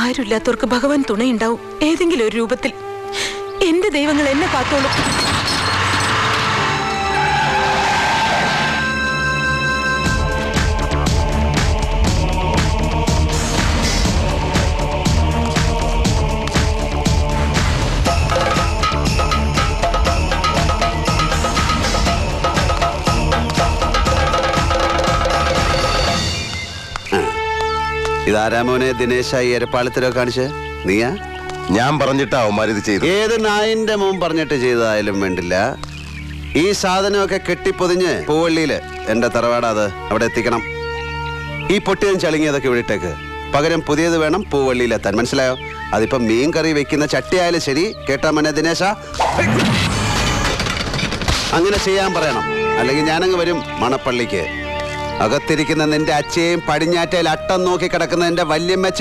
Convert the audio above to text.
ആരുമില്ലാത്തവർക്ക് ഭഗവാൻ തുണയുണ്ടാവും ഏതെങ്കിലും ഒരു രൂപത്തിൽ. എന്റെ ദൈവങ്ങൾ എന്നെ കാത്തോളും. ഇതാരാമോനെ ദിനേശായി എരപ്പാളത്തിലോ കാണിച്ച് നീയാ? ഞാൻ പറഞ്ഞിട്ടാ അവന്മാരിത് ചെയ്തു. ഏത് നായിന്റെ മോൻ പറഞ്ഞിട്ട് ചെയ്തതായാലും വേണ്ടില്ല, ഈ സാധനമൊക്കെ കെട്ടിപ്പൊതിഞ്ഞ് പൂവള്ളിയില് എന്റെ തറവാടാത് അവിടെ എത്തിക്കണം. ഈ പൊട്ടിയും ചളിങ്ങിയതൊക്കെ വിളിട്ടേക്ക്. പകരം പുതിയത് വേണം പൂവള്ളിയിലെത്താൻ. മനസ്സിലായോ? അതിപ്പോ മീൻ കറി വെക്കുന്ന ചട്ടിയായാലും ശരി. കേട്ടാ മോനെ ദിനേശ, അങ്ങനെ ചെയ്യാൻ പറയണം. അല്ലെങ്കിൽ ഞാനങ്ങ് വരും മണപ്പള്ളിക്ക്. അകത്തിരിക്കുന്ന നിന്റെ അച്ഛയും പടിഞ്ഞാറ്റയിൽ അട്ടം നോക്കി കിടക്കുന്ന എന്റെ വല്യമ്മ